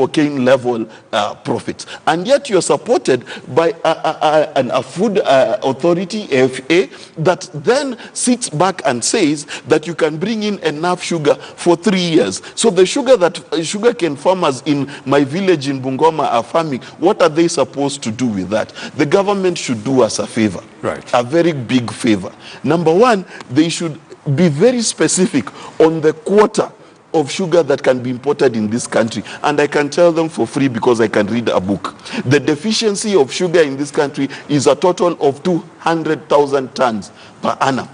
cocaine level profits. And yet you're supported by a food authority, AFA, that then sits back and says that you can bring in enough sugar for 3 years. So the sugar that sugarcane farmers in my village in Bungoma are farming, what are they supposed to do with that? The government should do us a favor, a very big favor. Number one, they should be very specific on the quota of sugar that can be imported in this country. And I can tell them for free because I can read a book. The deficiency of sugar in this country is a total of 200,000 tons per annum.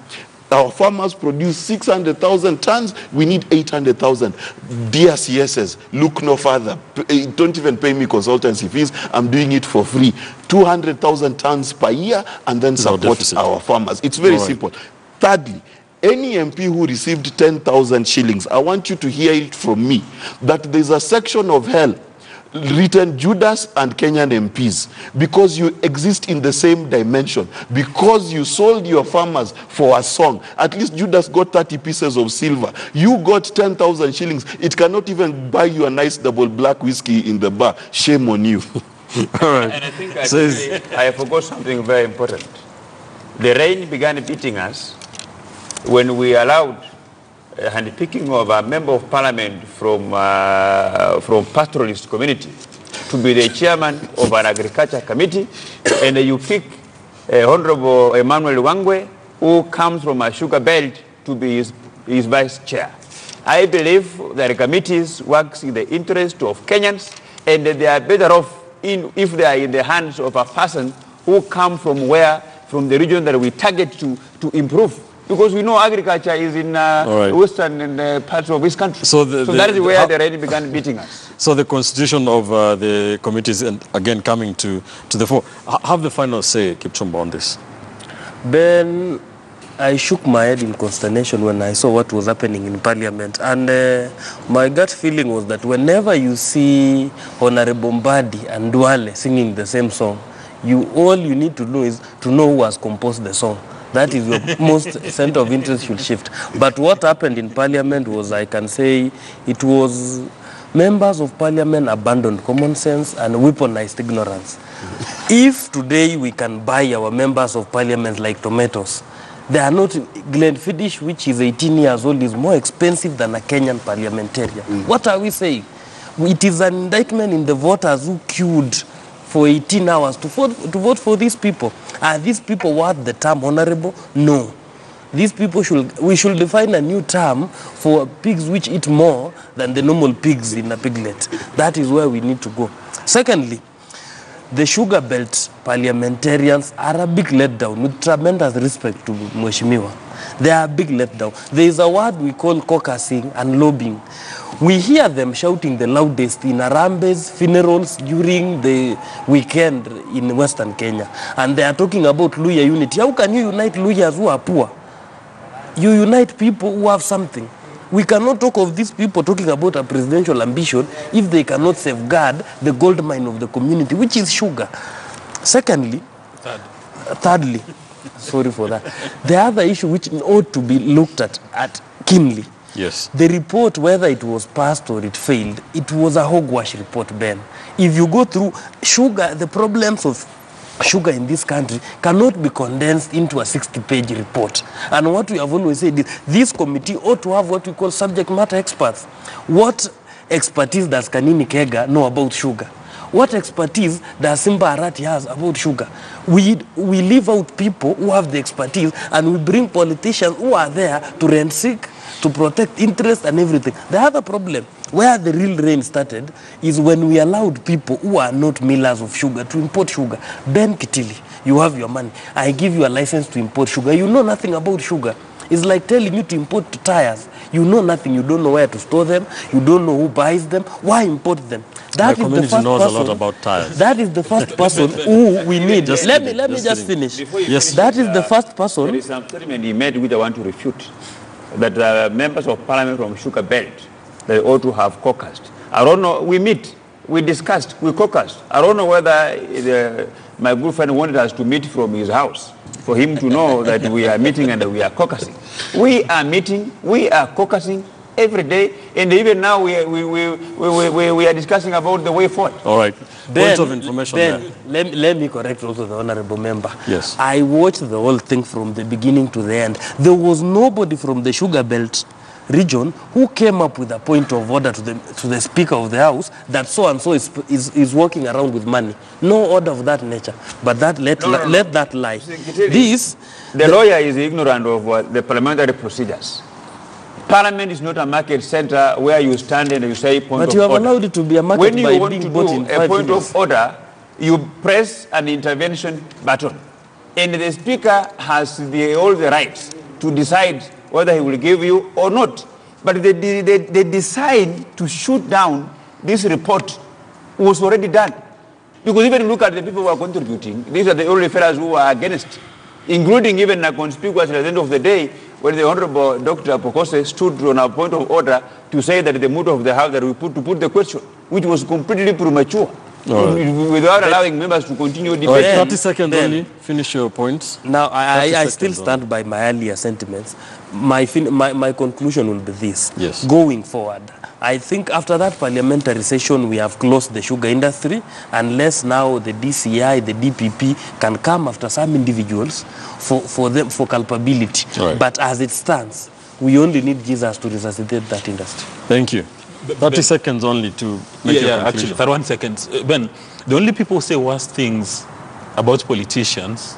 Our farmers produce 600,000 tons. We need 800,000. Dear CSS, look no further. Don't even pay me consultancy fees. I'm doing it for free. 200,000 tons per year, and then support our farmers. It's very simple. Thirdly, any MP who received 10,000 shillings, I want you to hear it from me, that there's a section of hell written Judas and Kenyan MPs, because you exist in the same dimension, because you sold your farmers for a song. At least Judas got 30 pieces of silver. You got 10,000 shillings. It cannot even buy you a nice double black whiskey in the bar. Shame on you. All right. And I think I forgot something very important. The rain began beating us when we allowed handpicking of a member of parliament from pastoralist community to be the chairman of an agriculture committee, and you pick Honorable Emmanuel Wangwe, who comes from a sugar belt, to be his vice chair. I believe that committees works in the interest of Kenyans, and they are better off if they are in the hands of a person who comes from the region that we target to improve. Because we know agriculture is in western parts of this country. So that is where the rain began beating us. So the constitution of the committees, and again coming to the fore, have the final say, Kipchumba, on this? Ben, I shook my head in consternation when I saw what was happening in Parliament. And my gut feeling was that whenever you see Honorable Mbadi and Duale singing the same song, all you need to know is to know who has composed the song. That is your most center of interest should shift. But what happened in Parliament was, I can say, it was members of Parliament abandoned common sense and weaponized ignorance. If today we can buy our members of Parliament like tomatoes, they are not. Glenfiddich, which is 18 years old, is more expensive than a Kenyan parliamentarian. What are we saying? It is an indictment in the voters who queued for 18 hours to vote for these people. Are these people worth the term honorable? No. These people we should define a new term for pigs which eat more than the normal pigs in a piglet. That is where we need to go. Secondly, the sugar belt parliamentarians are a big letdown, with tremendous respect to Mheshimiwa. They are a big letdown. There is a word we call caucusing and lobbying. We hear them shouting the loudest in Harambes, funerals during the weekend in Western Kenya. And they are talking about Luhya unity. How can you unite Luhyas who are poor? You unite people who have something. We cannot talk of these people talking about a presidential ambition if they cannot safeguard the gold mine of the community, which is sugar. Thirdly, sorry for that. The other issue which ought to be looked at keenly. Yes. The report, whether it was passed or it failed, it was a hogwash report, Ben. If you go through sugar, the problems of sugar in this country cannot be condensed into a 60-page report. And what we have always said is this committee ought to have what we call subject matter experts. What expertise does Kanini Kega know about sugar? What expertise does Simba Arati has about sugar? We leave out people who have the expertise, and we bring politicians who are there to rent seek, to protect interest and everything. The other problem, where the real reign started, is when we allowed people who are not millers of sugar to import sugar. Ben Kitili, you have your money. I give you a license to import sugar. You know nothing about sugar. It's like telling you to import tires. You know nothing. You don't know where to store them. You don't know who buys them. Why import them? That the community knows a lot about tires. That is the first person who we need. Let me just finish. Yes, that is the first person. There is some statement he made which I want to refute. That members of parliament from Sugar Belt, they ought to have caucused. I don't know, we meet, we discussed, we caucused. I don't know whether my good friend wanted us to meet from his house for him to know that we are meeting and we are caucusing. We are meeting, we are caucusing every day, and even now we are discussing about the way forward. All right. Ben, Point of information Ben, there. let me correct also the honorable member. Yes. I watched the whole thing from the beginning to the end. There was nobody from the Sugar Belt region who came up with a point of order to the Speaker of the House that so-and-so is walking around with money. No order of that nature. But that let that lie. The lawyer is ignorant of the parliamentary procedures. Parliament is not a market center where you stand and you say point of order. But you have allowed it to be a market when you by want being to bought in do a point minutes. of order, you press an intervention button. And the Speaker has all the rights to decide whether he will give you or not. But they decide to shoot down this report was already done. Because even look at the people who are contributing. These are the only fellows who are against, including even a conspicuous at the end of the day when the Honorable Dr. Pokose stood on a point of order to say that the mood of the House that we put the question, which was completely premature, without allowing members to continue debating. All right, 30 seconds only. Finish your points. Now, I still stand by my earlier sentiments. My conclusion will be this. Yes. Going forward, I think after that parliamentary session, we have closed the sugar industry, unless now the DCI, the DPP can come after some individuals for culpability. Right. But as it stands, we only need Jesus to resuscitate that industry. Thank you. 30 seconds only to make your conclusion. Actually, 31 seconds. Ben, the only people who say worse things about politicians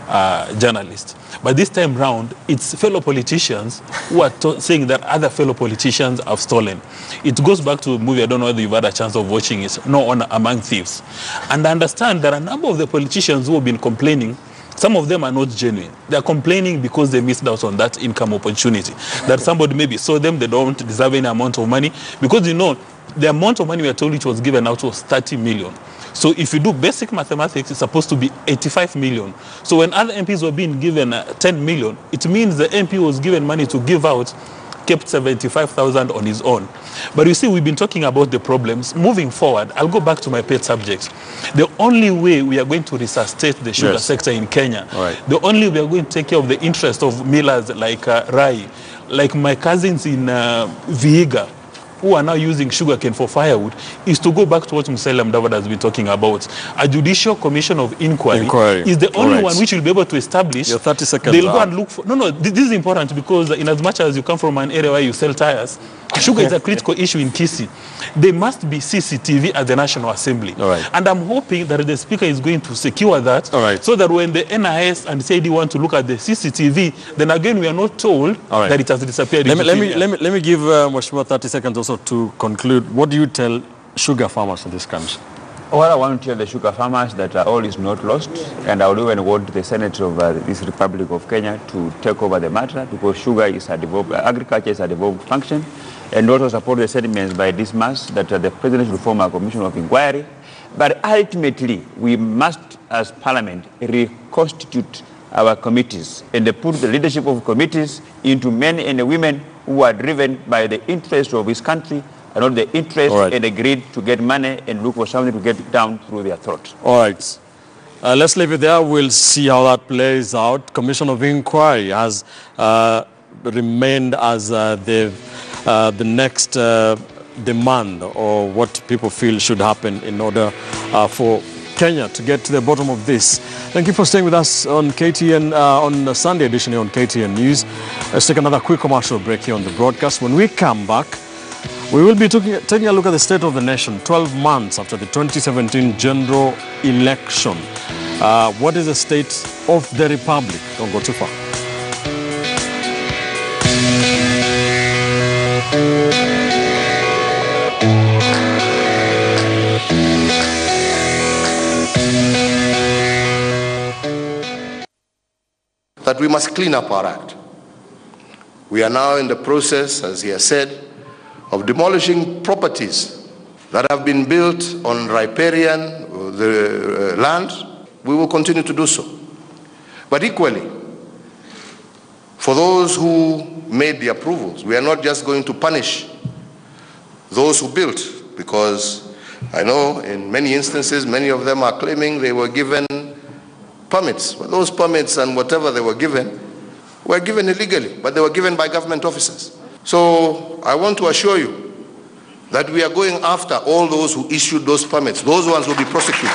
are journalists. But this time round, it's fellow politicians who are saying that other fellow politicians have stolen. It goes back to a movie, I don't know whether you've had a chance of watching it, No Honor Among Thieves. And I understand there are a number of the politicians who have been complaining. Some of them are not genuine. They are complaining because they missed out on that income opportunity. That somebody maybe saw them, they don't deserve any amount of money. Because, you know, the amount of money we are told which was given out was 30 million. So if you do basic mathematics, it's supposed to be 85 million. So when other MPs were being given 10 million, it means the MP was given money to give out, kept 75,000 on his own. But you see, we've been talking about the problems. Moving forward, I'll go back to my pet subject. The only way we are going to resuscitate the sugar sector in Kenya, the only way we are going to take care of the interest of millers like Rai, like my cousins in Vihiga, who are now using sugarcane for firewood, is to go back to what Musalia Mudavadi has been talking about. A judicial commission of inquiry is the only one which will be able to establish. Your 30 seconds They'll go and look for... No, this is important because in as much as you come from an area where you sell tires, sugar is a critical issue in Kisii. There must be CCTV at the National Assembly. And I'm hoping that the Speaker is going to secure that so that when the NIS and CID want to look at the CCTV, then again we are not told that it has disappeared. Let me give Mheshimiwa 30 seconds also to conclude. What do you tell sugar farmers in this country? Well, I want to tell the sugar farmers that all is not lost, and I would even want the Senate of this Republic of Kenya to take over the matter, because sugar is a devolved, agriculture is a devolved function, and also support the sentiments by this mass that the President should form a commission of inquiry. But ultimately, we must, as Parliament, reconstitute our committees and put the leadership of committees into men and women who are driven by the interest of this country and not the interest and the greed to get money and look for something to get down through their throat. All right. Let's leave it there. We'll see how that plays out. Commission of Inquiry has remained as the next demand, or what people feel should happen in order for Kenya to get to the bottom of this. Thank you for staying with us on KTN, on the Sunday edition here on KTN News. Let's take another quick commercial break here on the broadcast. When we come back, we will be taking a look at the state of the nation 12 months after the 2017 general election. What is the state of the republic? Don't go too far. That we must clean up our act. We are now in the process, as he has said, of demolishing properties that have been built on riparian land. We will continue to do so. But equally, for those who made the approvals, we are not just going to punish those who built, because I know in many instances, many of them are claiming they were given permits. But those permits and whatever they were given illegally, but they were given by government officers. So I want to assure you that we are going after all those who issued those permits. Those ones will be prosecuted.